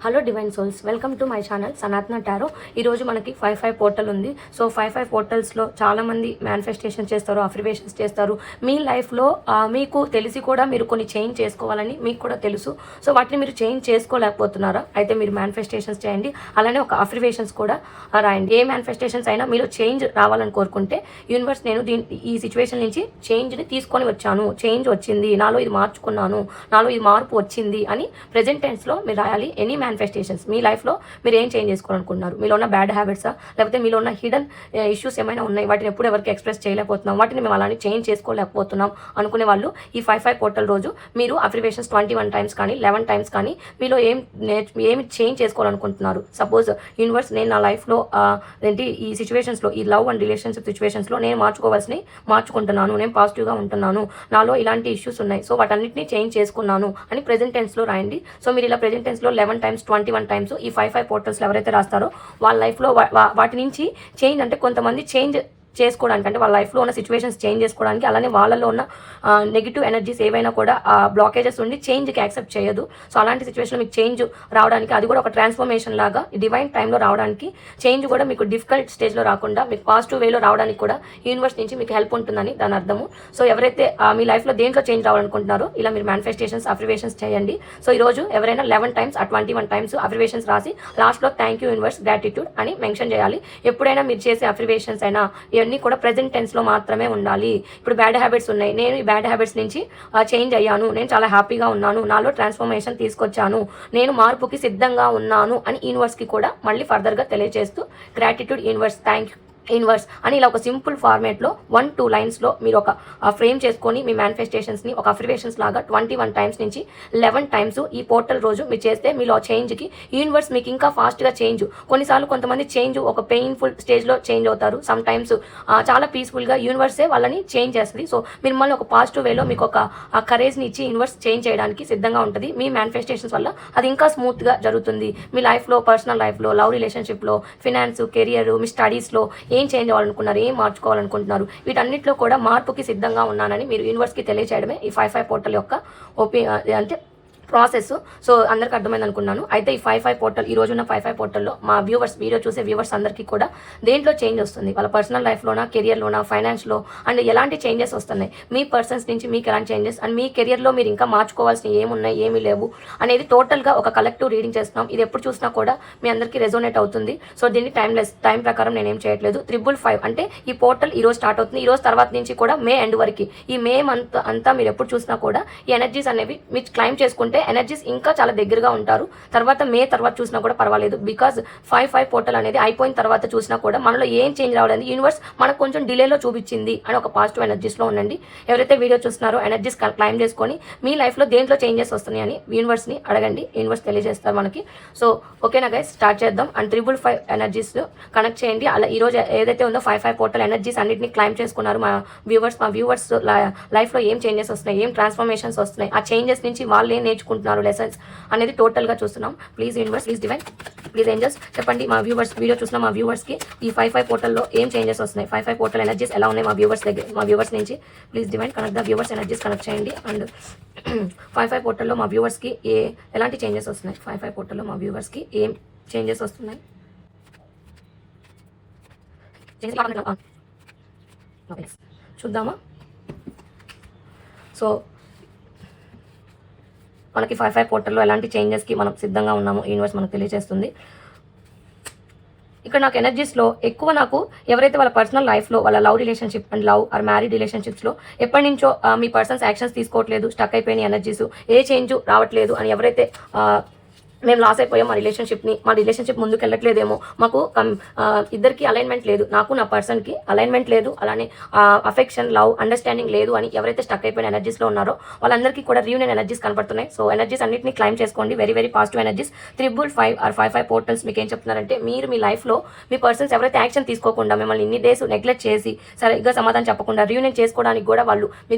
Hello divine souls, welcome to my channel సనాతన tarot. ఈరోజు మనకి 5 పోర్టల్ ఉంది. సో 5 పోర్టల్స్లో చాలామంది మేనిఫెస్టేషన్ చేస్తారు, అఫర్మేషన్స్ చేస్తారు. మీ లైఫ్లో మీకు తెలిసి కూడా మీరు కొన్ని చేంజ్ చేసుకోవాలని మీకు కూడా తెలుసు. సో వాటిని మీరు చేంజ్ చేసుకోలేకపోతున్నారా? అయితే మీరు మేనిఫెస్టేషన్స్ చేయండి. అలానే ఒక అఫర్మేషన్స్ కూడా రాయండి. ఏ మేనిఫెస్టేషన్స్ అయినా మీరు చేంజ్ రావాలని కోరుకుంటే, యూనివర్స్ నేను ఈ సిచ్యువేషన్ నుంచి చేంజ్ని తీసుకొని వచ్చాను, చేంజ్ వచ్చింది, నాలో ఇది మార్చుకున్నాను, నాలో ఇది మార్పు వచ్చింది అని ప్రెజెంట్ టెన్స్లో మీరు రాయాలి. ఎనీ మేనిఫెస్టేషన్స్ మీ లైఫ్లో మీరు ఏం చేంజ్ చేసుకోవాలనుకుంటున్నారు? మీలో ఉన్న బ్యాడ్ హ్యాబిట్సా, లేకపోతే మీలో ఉన్న హిడెన్ ఇష్యూస్ ఏమైనా ఉన్నాయి, వాటిని ఎప్పుడు ఎవరికి ఎక్స్ప్రెస్ చేయలేకపోతున్నాం, వాటిని మేము అలానే చేంజ్ చేసుకోలేకపోతున్నాం అనుకునే వాళ్ళు ఈ 5 పోర్టల్ రోజు మీరు అఫర్మేషన్స్ 21 టైమ్స్ కానీ 11 టైమ్స్ కానీ మీలో ఏమి చేంజ్ చేసుకోవాలనుకుంటున్నారు. సపోజ్ యూనివర్స్ నేను నా లైఫ్లో ఈ సిచ్యువేషన్స్లో, ఈ లవ్ అండ్ రిలేషన్షిప్ సిచ్యువేషన్స్లో నేను మార్చుకోవాల్సినవి మార్చుకుంటున్నాను, నేను పాజిటివ్గా ఉంటున్నాను, నాలో ఇలాంటి ఇష్యూస్ ఉన్నాయి, సో వాటన్నిటిని చేంజ్ చేసుకున్నాను అని ప్రెజెంట్ టెన్స్లో రాయండి. సో మీరు ఇలా ప్రెజెంట్ టెన్స్లో 11 టైమ్స్ 21 టైమ్స్ ఈ 5 పోర్టల్స్లో ఎవరైతే రాస్తారో వాళ్ళ లైఫ్లో వాటి నుంచి చేంజ్, అంటే కొంతమంది చేంజ్ చేసుకోవడానికి, అంటే వాళ్ళ లైఫ్లో ఉన్న సిచ్యువేషన్స్ చేంజ్ చేసుకోవడానికి, అలానే వాళ్ళలో ఉన్న నెగిటివ్ ఎనర్జీస్ ఏవైనా కూడా బ్లాకేజెస్ ఉండి చేంజ్కి యాక్సెప్ట్ చేయదు. సో అలాంటి సిచ్యువేషన్లో మీకు చేంజ్ రావడానికి, అది కూడా ఒక ట్రాన్స్ఫర్మేషన్ లాగా డివైన్ టైంలో రావడానికి, చేంజ్ కూడా మీకు డిఫికల్ట్ స్టేజ్లో రాకుండా మీకు పాజిటివ్ వేలో రావడానికి కూడా యూనివర్స్ నుంచి మీకు హెల్ప్ ఉంటుందని దాని అర్థము. సో ఎవరైతే మీ లైఫ్లో దేంట్లో చేంజ్ రావాలనుకుంటున్నారో ఇలా మీరు మేనిఫెస్టేషన్స్, అఫర్మేషన్స్ చేయండి. సో ఈరోజు ఎవరైనా 11 టైమ్స్ 21 టైమ్స్ అఫర్మేషన్స్ రాసి లాస్ట్లో థ్యాంక్ యూ యూనివర్స్, గ్రాటిట్యూడ్ అని మెన్షన్ చేయాలి. ఎప్పుడైనా మీరు చేసే అఫర్మేషన్స్ అయినా ఇవన్నీ కూడా ప్రెజెంట్ టెన్స్లో మాత్రమే ఉండాలి. ఇప్పుడు బ్యాడ్ హ్యాబిట్స్ ఉన్నాయి, నేను ఈ బ్యాడ్ హ్యాబిట్స్ నుంచి చేంజ్ అయ్యాను, నేను చాలా హ్యాపీగా ఉన్నాను, నాలో ట్రాన్స్ఫర్మేషన్ తీసుకొచ్చాను, నేను మార్పుకి సిద్ధంగా ఉన్నాను అని యూనివర్స్కి కూడా మళ్ళీ ఫర్దర్గా తెలియజేస్తూ gratitude universe, thank you universe అని ఇలా ఒక సింపుల్ ఫార్మేట్లో 1-2 లైన్స్లో మీరు ఒక ఫ్రేమ్ చేసుకొని మీ మేనిఫెస్టేషన్స్ని ఒక అఫర్మేషన్స్ లాగా 21 టైమ్స్ నుంచి 11 టైమ్స్ ఈ పోర్టల్ రోజు మీరు చేస్తే మీలో చేంజ్కి యూనివర్స్ మీకు ఇంకా ఫాస్ట్గా చేంజ్. కొన్నిసార్లు కొంతమంది చేంజ్ ఒక పెయిన్ఫుల్ స్టేజ్లో చేంజ్ అవుతారు, సమ్ టైమ్స్ చాలా పీస్ఫుల్గా యూనివర్సే వాళ్ళని చేంజ్ చేస్తుంది. సో మిమ్మల్ని ఒక పాజిటివ్ వేలో మీకు ఒక కరేజ్ని ఇచ్చి యూనివర్స్ చేంజ్ చేయడానికి సిద్ధంగా ఉంటుంది. మీ మేనిఫెస్టేషన్స్ వల్ల అది ఇంకా స్మూత్గా జరుగుతుంది. మీ లైఫ్లో, పర్సనల్ లైఫ్లో, లవ్ రిలేషన్షిప్లో, ఫినాన్స్, కెరియర్, మీ స్టడీస్లో ఏం చేంజ్ అవ్వాలనుకున్నారు, ఏం మార్చుకోవాలనుకుంటున్నారు, వీటన్నిటిలో కూడా మార్పుకి సిద్ధంగా ఉన్నానని మీరు యూనివర్స్కి తెలియచేయడమే ఈ 5 పోర్టల్ యొక్క అంటే ప్రాసెస్. సో అందరికి అర్థమైంది అనుకున్నాను. అయితే ఈ 5 పోర్టల్, ఈ రోజున్న 5 పోర్టల్లో మా వ్యూవర్స్, వీడియో చూసే వ్యూవర్స్ అందరికీ కూడా దేంట్లో చేంజ్ వస్తుంది, వాళ్ళ పర్సనల్ లైఫ్లోనా, కెరియర్లోనా, ఫైనాన్స్లో, అండ్ ఎలాంటి చేంజెస్ వస్తున్నాయి, మీ పర్సన్స్ నుంచి మీకు ఎలాంటి చేంజెస్, అండ్ మీ కెరియర్లో మీరు ఇంకా మార్చుకోవాల్సిన ఏమున్నాయి, ఏమీ లేవు అనేది టోటల్గా ఒక కలెక్టివ్ రీడింగ్ చేస్తున్నాం. ఇది ఎప్పుడు చూసినా కూడా మీ అందరికీ రెజోనేట్ అవుతుంది. సో దీన్ని టైం ప్రకారం నేనేం చేయట్లేదు. 555 అంటే ఈ పోర్టల్ ఈ రోజు స్టార్ట్ అవుతుంది. ఈ రోజు తర్వాత నుంచి కూడా మే ఎండ్ వరకు, ఈ మే మంత్ అంతా మీరు ఎప్పుడు చూసినా కూడా ఈ ఎనర్జీస్ అనేవి మీరు క్లైమ్ చేసుకుంటే ఎనర్జీస్ ఇంకా చాలా దగ్గరగా ఉంటారు. తర్వాత మే తర్వాత చూసినా కూడా పర్వాలేదు. బికాజ్ 5 పోర్టల్ అనేది అయిపోయిన తర్వాత చూసినా కూడా మనలో ఏం చేంజ్ రావడం, యూనివర్స్ మనకు కొంచెం డిలేలో చూపించింది అని ఒక పాజిటివ్ ఎనర్జీస్లో ఉండండి. ఎవరైతే వీడియో చూస్తున్నారో ఎనర్జీస్ క్లైమ్ చేసుకొని మీ లైఫ్లో దేంట్లో చేంజెస్ వస్తున్నాయి అని యూనివర్స్ని అడగండి. యూనివర్స్ తెలియజేస్తారు మనకి. సో ఓకేనా గైస్, స్టార్ట్ చేద్దాం. అండ్ 555 ఎనర్జీస్ కనెక్ట్ చేయండి. అలా ఈరోజు ఏదైతే ఉందో 5 పోర్టల్ ఎనర్జీస్ అన్నింటినీ క్లైమ్ చేసుకున్నారు మా వ్యూవర్స్ లైఫ్లో ఏం చేంజెస్ వస్తున్నాయి, ఏం ట్రాన్స్ఫర్మేషన్స్ వస్తున్నాయి, ఆ చేంజెస్ నుంచి వాళ్ళు ఏం నేర్చుకుంటున్నారు లెసన్స్ అనేది టోటల్గా చూస్తున్నాం. Please universe, please divine, please angels చెప్పండి. మా వ్యూవర్స్, వీడియో చూసిన మా వ్యూవర్స్కి ఈ 5 పోర్టల్లో ఏం చేంజెస్ వస్తున్నాయి, 5 పోర్టల్ ఎనర్జీస్ ఎలా ఉన్నాయి మా వ్యూవర్స్ నుంచి. Please divine connect the viewers energies connect చేయండి. అండ్ 5 పోర్టల్లో మా వ్యూవర్స్కి ఎలాంటి చేంజెస్ వస్తున్నాయి, 5 పోర్టల్లో మా వ్యూవర్స్కి ఏం చేంజెస్ వస్తున్నాయి చూద్దామా. సో మనకి 5 పోర్టల్లో ఎలాంటి చేంజెస్కి మనం సిద్ధంగా ఉన్నాము యూనివర్స్ మనకు తెలియజేస్తుంది. ఇక్కడ నాకు ఎనర్జీస్లో ఎక్కువ నాకు ఎవరైతే వాళ్ళ పర్సనల్ లైఫ్లో, వాళ్ళ love relationship and love or married రిలేషన్షిప్స్లో ఎప్పటి నుంచో మీ పర్సన్స్ యాక్షన్స్ తీసుకోవట్లేదు, స్టక్ అయిపోయిన ఎనర్జీస్, ఏ చేంజ్ రావట్లేదు అని ఎవరైతే మేము లాస్ అయిపోయాం, మా రిలేషన్షిప్ ముందుకు వెళ్ళట్లేదేమో, మాకు ఇద్దరికి అలైన్మెంట్ లేదు, నాకు నా పర్సన్కి అలైన్మెంట్ లేదు, అలానే అఫెక్షన్, లవ్, అండర్స్టాండింగ్ లేదు అని ఎవరైతే స్టక్ అయిపోయిన ఎనర్జీస్లో ఉన్నారో వాళ్ళందరికీ కూడా రీయూనియన్ ఎనర్జీస్ కనపడుతున్నాయి. సో ఎనర్జీస్ అన్నింటినీ క్లైమ్ చేసుకోండి. Very very positive energies. 555 or 5 portals మీకు ఏం చెప్తున్నారంటే, మీరు మీ లైఫ్లో మీ పర్సన్స్ ఎవరైతే యాక్షన్ తీసుకోకుండా మిమ్మల్ని ఇన్ని డేస్ నెగ్లెక్ట్ చేసి సరిగ్గా సమాధానం చెప్పకుండా రీయూనియన్ చేసుకోవడానికి కూడా వాళ్ళ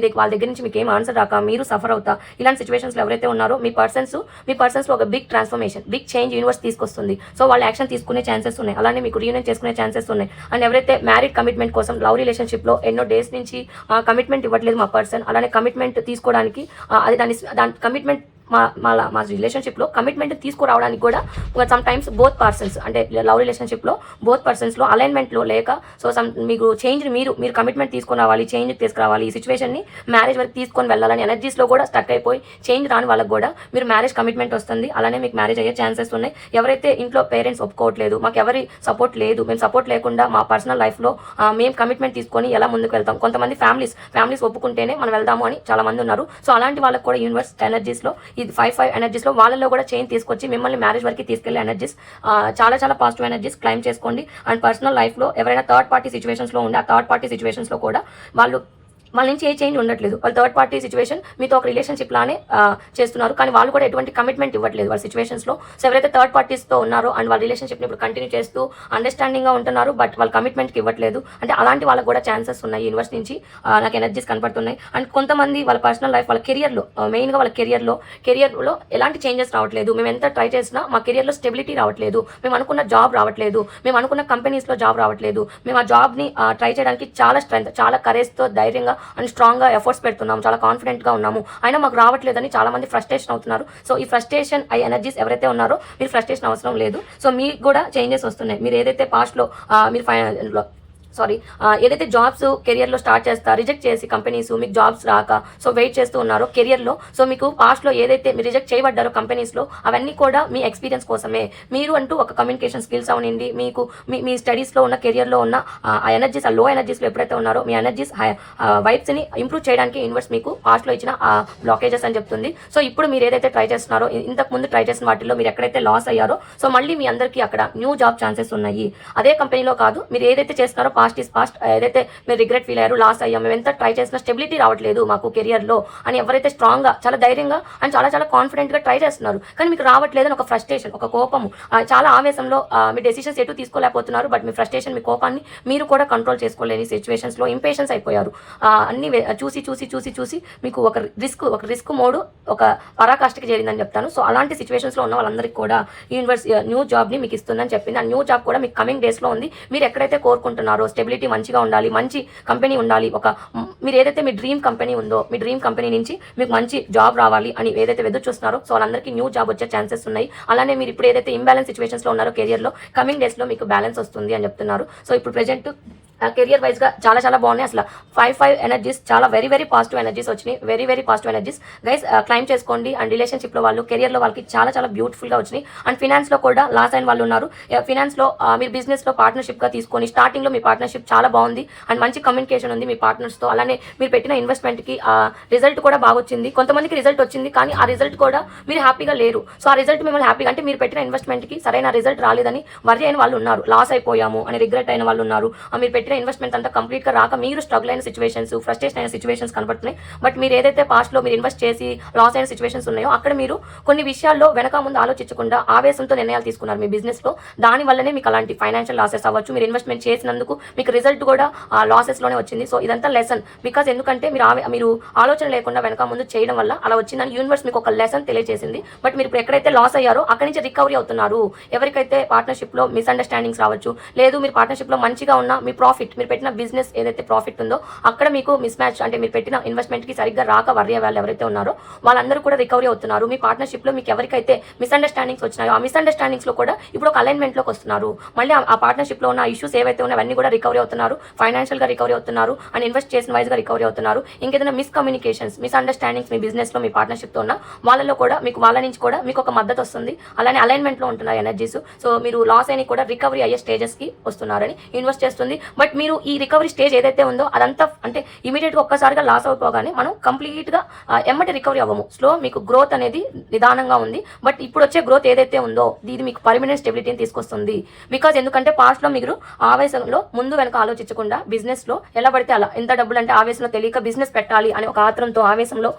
దగ్గర నుంచి మీకు ఏం ఆన్సర్ రాక మీరు సఫర్ అవుతా ఇలాంటి సిచ్యువేషన్స్లో ఎవరైతే ఉన్నారో మీ పర్సన్స్లో ఒక బిగ్ బిగ్ చేంజ్ యూనివర్స్ తీసుకొస్తుంది. సో వాళ్ళు యాక్షన్ తీసుకునే ఛాన్సెస్ ఉన్నాయి, అలానే మీకు రీయూనియన్ చేసుకునే ఛాన్సెస్ ఉన్నాయి. అండ్ ఎవరైతే మ్యారీడ్ కమిట్మెంట్ కోసం లవ్ రిలేషన్షిప్లో ఎన్నో డేస్ నుంచి కమిట్మెంట్ ఇవ్వట్లేదు మా పర్సన్, అలానే కమిట్మెంట్ తీసుకోవడానికి అది దాని కమిట్మెంట్ మా రిలేషన్షిప్లో కమిట్మెంట్ తీసుకురావడానికి కూడా సమ్ టైమ్స్ బోత్ పర్సన్స్ అంటే లవ్ రిలేషన్షిప్లో బోత్ పర్సన్స్లో అలైన్మెంట్లో లేక సో మీకు చేంజ్ మీరు కమిట్మెంట్ తీసుకొని రావాలి, చేంజ్ తీసుకురావాలి, ఈ సిచ్యువేషన్ని మ్యారేజ్ వరకు తీసుకొని వెళ్ళాలని ఎనర్జీస్లో కూడా స్టక్ అయిపోయి చేంజ్ రాని వాళ్ళకి కూడా మీరు మ్యారేజ్ కమిట్మెంట్ వస్తుంది, అలానే మీకు మ్యారేజ్ అయ్యే ఛాన్సెస్ ఉన్నాయి. ఎవరైతే ఇంట్లో పేరెంట్స్ ఒప్పుకోవట్లేదు, మాకు ఎవరి సపోర్ట్ లేదు, మేము సపోర్ట్ లేకుండా మా పర్సనల్ లైఫ్లో మేము కమిట్మెంట్ తీసుకొని ఎలా ముందుకు వెళ్తాం, కొంతమంది ఫ్యామిలీస్ ఒప్పుకుంటేనే మనం వెళ్దాము అని చాలా మంది ఉన్నారు. సో అలాంటి వాళ్ళకి కూడా యూనివర్స్ ఎనర్జీస్లో ఇది 5 ఎనర్జీస్లో వాళ్ళలో కూడా చేంజ్ తీసుకొచ్చి మిమ్మల్ని మ్యారేజ్ వరకు తీసుకెళ్లే ఎనర్జీస్ చాలా పాజిటివ్ ఎనర్జీస్ క్లైమ్ చేసుకోండి. అండ్ పర్సనల్ లైఫ్లో ఎవరైనా థర్డ్ పార్టీ సిచ్యువేషన్స్లో ఉండే ఆ థర్డ్ పార్టీ సిచ్యువేషన్స్లో కూడా వాళ్ళ నుంచి ఏ చేంజ్ ఉండట్లేదు. వాళ్ళు థర్డ్ పార్టీ సిచ్యువేషన్ మీతో ఒక రిలేషన్షిప్ లానే చేస్తున్నారు, కానీ వాళ్ళు కూడా ఎటువంటి కమిట్మెంట్ ఇవ్వట్లేదు వాళ్ళ సిచ్యువేషన్స్లో. సో ఎవరైతే థర్డ్ పార్టీస్తో ఉన్నారో అండ్ వాళ్ళ రిలేషన్షిప్ని ఇప్పుడు కంటిన్యూ చేస్తూ అండర్స్టాండింగ్గా ఉంటున్నారు, బట్ వాళ్ళ కమిట్మెంట్కి ఇవ్వట్లేదు, అంటే అలాంటి వాళ్ళకి కూడా ఛాన్సెస్ ఉన్నాయి యూనివర్స్ నుంచి నాకు ఎనర్జీస్ కనపడుతున్నాయి. అండ్ కొంతమంది వాళ్ళ పర్సనల్ లైఫ్ వాళ్ళ కెరియర్లో మెయిన్గా వాళ్ళ కెరియర్లో ఎలాంటి చేంజెస్ రావట్లేదు, మేము ఎంత ట్రై చేసినా మా కెరియర్లో స్టెబిలిటీ రావట్లేదు, మేము అనుకున్న జాబ్ రావట్లేదు, మేము అనుకున్న కంపెనీస్లో జాబ్ రావట్లేదు, మేము ఆ జాబ్ని ట్రై చేయడానికి చాలా స్ట్రెంత్, చాలా కరేజ్తో ధైర్యంగా అండ్ స్ట్రాంగ్గా ఎఫర్ట్స్ పెడుతున్నాము, చాలా కాన్ఫిడెంట్గా ఉన్నాము, అయినా మాకు రావట్లేదని చాలా మంది ఫ్రస్ట్రేషన్ అవుతున్నారు. సో ఈ ఫ్రస్ట్రేషన్ ఎనర్జీస్ ఎవరైతే ఉన్నారో మీరు ఫ్రస్ట్రేషన్ అవసరం లేదు. సో మీకు కూడా చేంజెస్ వస్తున్నాయి. మీరు ఏదైతే పాస్ట్లో మీరు ఏదైతే జాబ్స్ కెరియర్లో స్టార్ట్ చేస్తా రిజెక్ట్ చేసి కంపెనీస్ మీకు జాబ్స్ రాక సో వెయిట్ చేస్తూ ఉన్నారో కెరియర్లో, సో మీకు పాస్ట్లో ఏదైతే మీరు రిజెక్ట్ చేయబడ్డారో కంపెనీస్లో అవన్నీ కూడా మీ ఎక్స్పీరియన్స్ కోసమే. మీరు అంటూ ఒక కమ్యూనికేషన్ స్కిల్స్ అవనండి, మీకు మీ స్టడీస్లో ఉన్న కెరియర్లో ఉన్న ఆ ఎనర్జీస్, ఆ లో ఎనర్జీస్లో ఎప్పుడైతే ఉన్నారో మీ ఎనర్జీస్ వైబ్స్ని ఇంప్రూవ్ చేయడానికి యూనివర్స్ మీకు పాస్ట్లో ఇచ్చిన ఆ బ్లాకేజెస్ అని చెప్తుంది. సో ఇప్పుడు మీరు ఏదైతే ట్రై చేస్తున్నారో ఇంతకు ముందు ట్రై చేసిన వాటిలో మీరు ఎక్కడైతే లాస్ అయ్యారో సో మళ్ళీ మీ అందరికీ అక్కడ న్యూ జాబ్ ఛాన్సెస్ ఉన్నాయి. అదే కంపెనీలో కాదు, మీరు ఏదైతే చేస్తున్నారో పాస్ట్ ఈస్ పాస్ట్, ఏదైతే మీరు రిగ్రెట్ ఫీల్ అయ్యారు, లాస్ అయ్యాం, మేము ఎంత ట్రై చేసినా స్టెబిలిటీ రావట్లేదు మాకు కెరియర్లో అని ఎవరైతే స్ట్రాంగ్గా చాలా ధైర్యంగా అండ్ చాలా కాన్ఫిడెంట్గా ట్రై చేస్తున్నారు, కానీ మీకు రావట్లేదని ఒక ఫ్రస్ట్రేషన్, ఒక కోపము, చాలా ఆవేశంలో మీ డెసిషన్స్ ఎటు తీసుకోలేకపోతున్నారు, బట్ మీ ఫ్రస్ట్రేషన్, మీ కోపాన్ని మీరు కూడా కంట్రోల్ చేసుకోలేని సిచ్యువేషన్స్లో ఇంపేషన్స్ అయిపోయారు. అన్ని చూసి మీకు ఒక రిస్క్ మోడ్ ఒక పరాకాష్ఠకి చేరిందని చెప్తాను. సో అలాంటి సిచ్యువేషన్స్లో ఉన్న వాళ్ళందరికీ కూడా యూనివర్స్ న్యూ జాబ్ని మీకు ఇస్తుందని చెప్పింది. ఆ న్యూ జాబ్ కూడా మీకు కమింగ్ డేస్లో ఉంది. మీరు ఎక్కడైతే కోరుకుంటున్నారో స్టెబిలిటీ మంచిగా ఉండాలి, మంచి కంపెనీ ఉండాలి, మీరు ఏదైతే మీ డ్రీమ్ కంపెనీ ఉందో మీ డ్రీమ్ కంపెనీ నుంచి మీకు మంచి జాబ్ రావాలి అని ఏదైతే ఎదురు చూస్తున్నారో సో వాళ్ళందరికీ న్యూ జాబ్ వచ్చే ఛాన్సెస్ ఉన్నాయి. అలానే మీరు ఇప్పుడు ఏదైతే ఇంబ్యాలెన్స్ సిచ్యువేషన్స్లో ఉన్నారో కెరియర్లో కమింగ్ డేస్లో మీకు బ్యాలెన్స్ వస్తుంది అని చెప్తున్నారు. సో ఇప్పుడు ప్రెజెంట్ కెరియర్ వైజ్గా చాలా బాగున్నాయి. అసలు 5 ఎనర్జీస్ చాలా వెరీ పాజిటివ్ ఎనర్జీస్ వచ్చినాయి, very positive energies guys claim చేసుకోండి. అండ్ రిలేషన్షిప్లో వాళ్ళు కెరియర్లో వాళ్ళకి చాలా బ్యూటిఫుల్గా వచ్చినాయి. అండ్ ఫినాన్స్లో కూడా లాస్ అయిన వాళ్ళు ఉన్నారు. ఫినాన్స్లో మీరు బిజినెస్లో పార్ట్నర్షిప్గా తీసుకొని స్టార్టింగ్లో మీ పార్ట్నర్షిప్ చాలా బాగుంది అండ్ మంచి కమ్యూనికేషన్ ఉంది మీ పార్ట్నర్స్తో. అలానే మీరు పెట్టిన ఇన్వెస్ట్మెంట్కి రిజల్ట్ కూడా బాగా వచ్చింది. కొంతమందికి రిజల్ట్ వచ్చింది, కానీ ఆ రిజల్ట్ కూడా మీరు హ్యాపీగా లేరు. సో ఆ రిజల్ట్ మిమ్మల్ని హ్యాపీగా అంటే మీరు పెట్టిన ఇన్వెస్ట్మెంట్కి సరైన రిజల్ట్ రాలేదని వరి అయిన వాళ్ళు ఉన్నారు, లాస్ అయిపోయాము అని రిగ్రెట్ అయిన వాళ్ళు ఉన్నారు. మీరు పెట్టిన ఇన్వెస్ట్మెంట్ అంతా కంప్లీట్గా రాక మీరు స్ట్రగుల్ అయిన సిచ్యువేషన్స్, ఫ్రస్ట్రేషన్ అయిన సిచ్యువేషన్స్ కనబడుతున్నాయి. బట్ మీరు ఏదైతే పాస్ట్లో మీరు ఇన్వెస్ట్ చేసి లాస్ అయిన సిచ్యువేషన్స్ ఉన్నాయో అక్కడ మీరు కొన్ని విషయాల్లో వెనక ముందు ఆలోచించకుండా ఆవేశంతో నిర్ణయాలు తీసుకున్నారు మీ బిజినెస్లో. దానివల్లనే మీకు అలాంటి ఫైనాన్షియల్ లాసెస్ అవ్వచ్చు. మీరు ఇన్వెస్ట్మెంట్ చేసినందుకు మీకు రిజల్ట్ కూడా లాసెస్లోనే వచ్చింది. సో ఇదంతా లెసన్, బికాజ్ ఎందుకంటే మీరు ఆలోచన లేకుండా వెనక ముందు చేయడం వల్ల అలా వచ్చిందని యూనివర్స్ మీకు ఒక లెసన్ తెలియజేసింది. బట్ మీరు ఇప్పుడు ఎక్కడైతే లాస్ అయ్యారో అక్కడి నుంచి రికవరీ అవుతున్నారు. ఎవరికైతే పార్ట్నర్షిప్లో మిస్అండర్స్టాండింగ్స్ రావచ్చు, లేదు మీరు పార్ట్నర్షిప్లో మంచిగా ఉన్న మీ ప్రాఫిట్, మీరు పెట్టిన బిజినెస్ ఏదైతే ప్రాఫిట్ ఉందో అక్కడ మీకు మిస్ మ్యాచ్ అంటే మీరు పెట్టిన ఇన్వెస్ట్మెంట్కి సరిగ్గా రాక వర్రీ వాళ్ళు ఎవరైతే ఉన్నారో వాళ్ళందరూ కూడా రికవరీ అవుతున్నారు. మీ పార్ట్నర్షిప్లో మీకు ఎవరికైతే మిస్అండర్స్టాండింగ్స్ వచ్చినాయో ఆ మిస్అండర్స్టాండింగ్స్లో కూడా ఇప్పుడు ఒక అలైన్మెంట్లోకి వస్తున్నారు. మళ్ళీ ఆ పార్ట్నర్షిప్లో ఉన్న ఇష్యూస్ ఏవైతే ఉన్నాయో అవన్నీ కూడా రికవరీ అవుతున్నారు, ఫైనాన్షియల్గా రికవరీ అవుతున్నారు అండ్ ఇన్వెస్ట్ చేసిన వైజ్గా రికవరీ అవుతున్నారు. ఇంకేదైనా మిస్కమ్యూనికేషన్స్, మిస్అండర్స్టాండింగ్స్ మీ బిజినెస్లో మీ పార్ట్నర్షిప్తో ఉన్న వాళ్ళలో కూడా మీకు వాళ్ళ నుంచి కూడా మీకు ఒక మద్దతు వస్తుంది. అలానే అలైన్మెంట్లో ఉంటున్నారు ఎనర్జీస్. సో మీరు లాస్ అయిన కూడా రికవరీ అయ్యే స్టేజెస్కి వస్తున్నారని ఇన్వెస్ట్ చేస్తుంది. బట్ మీరు ఈ రికవరీ స్టేజ్ ఏదైతే ఉందో అదంతా అంటే ఇమీడియట్గా ఒక్కసారిగా లాస్ అయిపోగానే మనం కంప్లీట్గా ఎమ్మటి రికవరీ అవ్వము. స్లో మీకు గ్రోత్ అనేది నిదానంగా ఉంది. బట్ ఇప్పుడు వచ్చే గ్రోత్ ఏదైతే ఉందో ఇది మీకు పర్మనెంట్ స్టెబిలిటీని తీసుకొస్తుంది. బికాజ్ ఎందుకంటే పాస్ట్లో మీరు ఆవేశంలో ముందు వెనక ఆలోచించకుండా బిజినెస్లో ఎలా పడితే అలా ఎంత డబ్బులు అంటే ఆవేశంలో తెలియక బిజినెస్ పెట్టాలి అని ఒక ఆత్రంతో ఆవేశంలో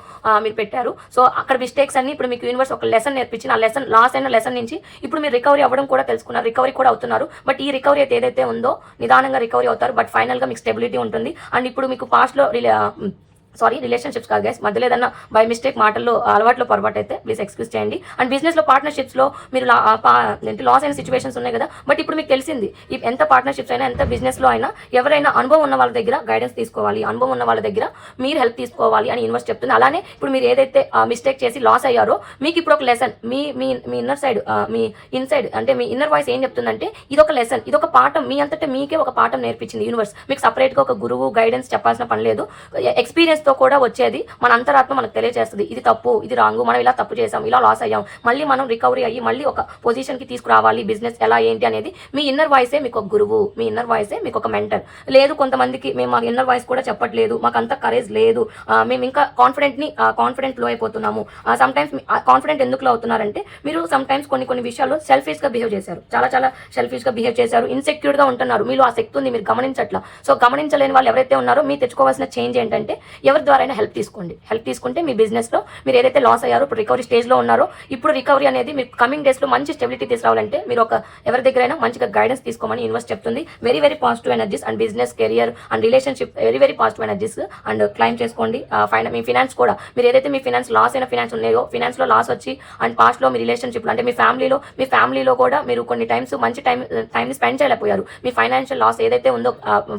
మీరు పెట్టారు. సో అక్కడ మిస్టేక్స్ అన్ని ఇప్పుడు మీకు యూనివర్స్ ఒక లెసన్ నేర్పించిన ఆ లెసన్ లాస్ అయిన లెసన్ నుంచి ఇప్పుడు మీరు రికవరీ అవ్వడం కూడా తెలుసుకున్నారు, రికవరీ కూడా అవుతున్నారు. బట్ ఈ రికవరీ అయితే ఏదైతే ఉందో నిదానంగా రికవరీ అవుతారు. బట్ ఫైనల్గా మీకు స్టెబిలిటీ ఉంటుంది. అండ్ ఇప్పుడు మీకు పాస్ట్లో సారీ రిలేషన్షిప్స్ కాదు గైస్, మధ్యలో ఏదన్నా బై మిస్టేక్ మాటల్లో అలవాట్లో పొరపాటు అయితే ప్లీజ్ ఎక్స్క్యూజ్ చేయండి. అండ్ బిజినెస్లో పార్ట్నర్షిప్స్లో మీరు లాస్ అయిన సిచ్యువేషన్స్ ఉన్నాయి కదా, బట్ ఇప్పుడు మీకు తెలిసింది ఎంత పార్ట్నర్షిప్స్ అయినా ఎంత బిజినెస్లో అయినా ఎవరైనా అనుభవం ఉన్న వాళ్ళ దగ్గర గైడెన్స్ తీసుకోవాలి, అనుభవం ఉన్న వాళ్ళ దగ్గర మీరు హెల్ప్ తీసుకోవాలి అని యూనివర్స్ చెప్తుంది. అలానే ఇప్పుడు మీరు ఏదైతే మిస్టేక్ చేసి లాస్ అయ్యారో మీకు ఇప్పుడు ఒక లెసన్, మీ మీ మీ ఇన్నర్ సైడ్, మీ ఇన్సైడ్ అంటే మీ ఇన్నర్ వాయిస్ ఏం చెప్తుందంటే ఇదొక లెసన్, ఇదొక పాఠం, మీ అంతటా మీకే ఒక పాఠం నేర్పించింది యూనివర్స్. మీకు సపరేట్గా ఒక గురువు గైడెన్స్ చెప్పాల్సిన పని లేదు. ఎక్స్పీరియన్స్తో కూడా వచ్చేది మన అంతరాత్మ మనకు తెలియజేస్తుంది, ఇది తప్పు, ఇది రాంగు, మనం ఇలా తప్పు చేసాం, ఇలా లాస్ అయ్యాం, మళ్ళీ మనం రికవరీ అయ్యి మళ్ళీ ఒక పొజిషన్కి తీసుకురావాలి, బిజినెస్ ఎలా ఏంటి అనేది మీ ఇన్నర్ వాయిసే మీకు ఒక గురువు, మీ ఇన్నర్ వాయిసే మీకు ఒక మెంటర్. లేదు కొంతమందికి మేము మా ఇన్నర్ వాయిస్ కూడా చెప్పట్లేదు, మాకు అంత కరేజ్ లేదు, మేము ఇంకా కాన్ఫిడెంట్ లో అయిపోతున్నాము. సమ్ టైమ్స్ కాన్ఫిడెంట్ ఎందుకు లో అవుతున్నారంటే మీరు సమ్ టైమ్స్ కొన్ని విషయాల్లో సెల్ఫిష్ గా బిహేవ్ చేశారు, చాలా సెల్ఫిష్ గా బిహేవ్ చేశారు, ఇన్సెక్యూర్ గా ఉంటున్నారు, మీలో ఆ శక్తి ఉంది, మీరు గమనించట్లా. సో గమనించలేని వాళ్ళు ఎవరైతే ఉన్నారో మీరు తెచ్చుకోవాల్సిన చేంజ్ ఏంటంటే ఎవరి ద్వారా హెల్ప్ తీసుకోండి. హెల్ప్ తీసుకుంటే మీ బిజినెస్ లో మీరు ఏదైతే లాస్ అయ్యారో ఇప్పుడు రికవరీ స్టేజ్ లో ఉన్నారో, ఇప్పుడు రికవరీ అనేది మీకు కమింగ్ డేస్ లో మంచి స్టెబిలిటీ తీసుకురావాలంటే మీరు ఒక ఎవరి దగ్గరైనా మంచిగా గైడెన్స్ తీసుకోమని యూనివర్స్ చెప్తుంది. Very positive energies and business, career and relationship very positive energies and claim చేసుకోండి. మీ ఫినాన్స్ కూడా మీరు ఏదైతే మీ ఫినాన్స్ లాస్ అయిన ఫినాన్స్ ఉన్నాయో, ఫినాన్స్ లో లాస్ వచ్చి అండ్ పాస్ట్ లో మీ రిలేషన్షిప్ అంటే మీ ఫ్యామిలీలో కూడా మీరు కొన్ని టైమ్స్ మంచి టైంని స్పెండ్ చేయలేకపోయారు. మీ ఫైనాన్షియల్ లాస్ ఏదైతే ఉందో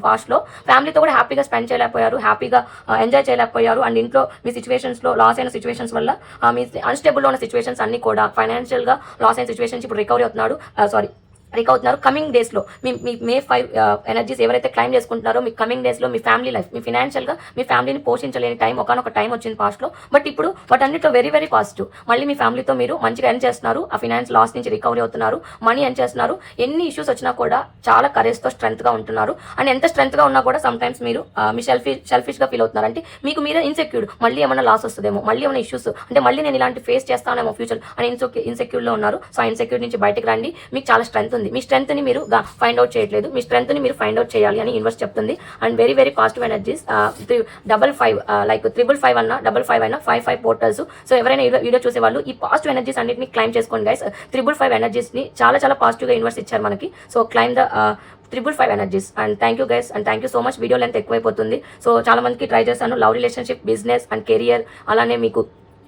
పాస్ట్ లో ఫ్యామిలీతో కూడా హ్యాపీగా స్పెండ్ చేయలేకపోయారు, హ్యాపీగా ఎంజాయ్ చేయలేకపోయారు. అండ్ ఇంట్లో మీ సిచ్యువేషన్స్ లో లాస్ అయిన సిచ్యువేషన్స్ వల్ల మీ అన్స్టేబుల్ ఉన్న సిచ్యువేషన్స్ అన్ని కూడా ఫైనాన్షియల్ గా లాస్ అయిన సిచ్యువేషన్స్ ఇప్పుడు రికవరీ అవుతున్నారు. కమింగ్ డేస్లో మీ మే 5 ఎనర్జీస్ ఎవరైతే క్లైమ్ చేసుకుంటున్నారో మీ కమింగ్ డేస్లో మీ ఫ్యామిలీ లైఫ్, మీ ఫినాన్షియల్గా మీ ఫ్యామిలీని పోషించలేని టైం ఒకనొక టైం వచ్చింది పాస్ట్లో. బట్ ఇప్పుడు వాటన్నిటిలో వెరీ పాజిటివ్. మళ్ళీ మీ ఫ్యామిలీతో మీరు మంచిగా ఎర్న్ చేస్తున్నారు, ఆ ఫినాన్స్ లాస్ నుంచి రికవరీ అవుతున్నారు, మనీ ఎర్న్ చేస్తున్నారు. ఎన్ని ఇష్యూస్ వచ్చినా కూడా చాలా కరేజ్తో స్ట్రెంత్గా ఉంటున్నారు. అండ్ ఎంత స్ట్రెంత్గా ఉన్నా కూడా సమ్ టైమ్స్ మీరు మీ సెల్ఫిష్గా ఫీల్ అవుతున్నారు. అంటే మీకు మీరే ఇన్సెక్యూర్డ్, మళ్ళీ ఏమైనా లాస్ వస్తుందేమో, మళ్ళీ ఏమైనా ఇష్యూస్ అంటే మళ్ళీ నేను ఇలాంటి ఫేస్ చేస్తానేమో ఫ్యూచర్ అని ఇన్సెక్యూర్లో ఉన్నారు. సో ఆ ఇన్సెక్యూర్ నుంచి బయటకు రండి. మీకు చాలా స్ట్రెంత్ ఉంది, మీ స్ట్రెంత్ ని మీరు ఫైండ్ అవుట్ చేయట్లేదు, మీ స్ట్రెంత్ ని మీరు ఫైండ్ అవుట్ చేయాలి అని యూనివర్స్ చెప్తుంది. And very positive energies. 55 like 555 అన్న 55 అయినా 55 పోర్టల్స్. సో ఎవరైనా వీడియో చూసే వాళ్ళు ఈ పాజిటివ్ ఎనర్జీస్ అన్నింటిని క్లైమ్ చేసుకోండి గైస్. 555 ఎనర్జీస్ ని చాలా పాజిటివ్ గా యూనివర్స్ ఇచ్చారు మనకి. So claim the 555 energies. And thank you guys, and thank you so much. Video length ఎక్కువైపోతుంది. సో చాలా మందికి ట్రై చేశాను, love relationship, business and career, అలానే మీకు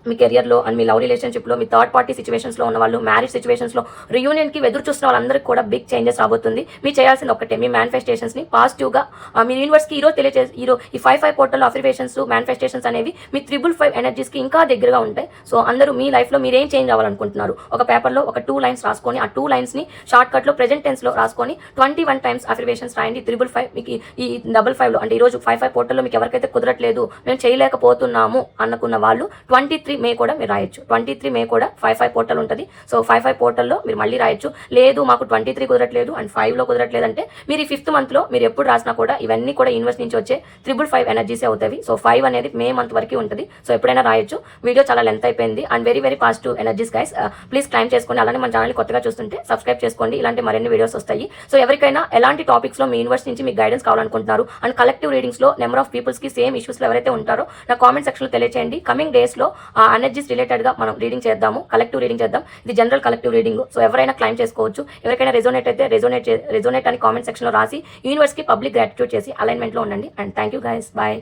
మీ కెరియర్లో అండ్ మీ లవ్ రిలేషన్షిప్లో, మీ థర్డ్ పార్టీ సిచ్యువేషన్స్లో ఉన్న వాళ్ళు, మ్యారేజ్ సిచ్యువేషన్స్లో రియూనియన్కి ఎదురు చూస్తున్న వాళ్ళందరికీ కూడా బిగ్ చేంజెస్ రాబోతుంది. మీరు చేయాల్సింది ఒకటే, మీ మేనిఫెస్టేషన్స్ని పాజిటివ్గా మీ యూనివర్స్కి ఈరోజు ఈ 55 పోర్టల్ అఫర్మేషన్స్ మేనిఫెస్టేషన్స్ అనేవి మీ 555 ఎనర్జీస్కి ఇంకా దగ్గరగా ఉంటాయి. సో అందరూ మీ లైఫ్లో మీరేం చేంజ్ అవ్వాలనుకుంటున్నారు ఒక పేపర్లో ఒక 2 లైన్స్ రాసుకొని, ఆ 2 లైన్స్ని షార్ట్ కట్లో ప్రెజెంట్ టెన్స్లో రాసుకొని 21 టైమ్స్ అఫర్మేషన్స్ రాయండి. 555 మీకు ఈ 55లో అంటే ఈరోజు 55 పోర్టల్లో మీకు ఎవరికైతే కుదరట్లేదు, మేము చేయలేకపోతున్నాము అనుకున్న వాళ్ళు 23 మే కూడా మీరు రాయొచ్చు. 23 మే కూడా 55 పోర్టల్ ఉంటుంది. సో 55 పోర్టల్లో మీరు మళ్ళీ రాయొచ్చు. లేదు మాకు 23 కుదరట్లేదు అండ్ 5లో కుదరట్లేదు అంటే మీరు ఈ 5th మంత్లో మీరు ఎప్పుడు రాసినా కూడా ఇవన్నీ కూడా యూనివర్స్ నుంచి వచ్చే 555 ఎనర్జీసే అవుతాయి. సో 5 అనేది మే మంత్ వరకు ఉంటుంది. సో ఎప్పుడైనా రాయొచ్చు. వీడియో చాలా లెంత్ అయిపోయింది and very positive energies guys. Please claim చేసుకోండి. అలానే మన ఛానల్ కొత్తగా చూస్తుంటే సబ్స్క్రైబ్ చేసుకోండి, ఇలాంటి మరిన్ని వీడియోస్ వస్తాయి. సో ఎవరికైనా ఎలాంటి టాపిక్స్లో మీ యూనివర్స్ నుంచి మీకు గైడెన్స్ కావాలనుకుంటున్నారు అండ్ కలెక్టివ్ రీడింగ్స్లో నెంబర్ ఆఫ్ పీపుల్స్కి సేమ్ ఇష్యూస్లో ఎవరైతే ఉంటారో నా కామెంట్ సెక్షన్లో తెలియచేయండి. కమింగ్ డేస్లో ఎనర్జీస్ రిలేటెడ్గా మనం రీడింగ్ చేద్దాము, కలెక్టివ్ రీడింగ్ చేద్దాం. ఇది జనరల్ కలెక్టివ్ రీడింగ్. సో ఎవరైనా క్లైమ్ చేసుకోవచ్చు. ఎవరికైనా రెజోనేట్ అయితే రెజోనేట్ అని కామెంట్ సెక్షన్లో రాసి యూనివర్స్కి పబ్లిక్ గ్రాటిట్యూడ్ చేసి అలైన్మెంట్లో ఉండండి. And thank you guys, bye.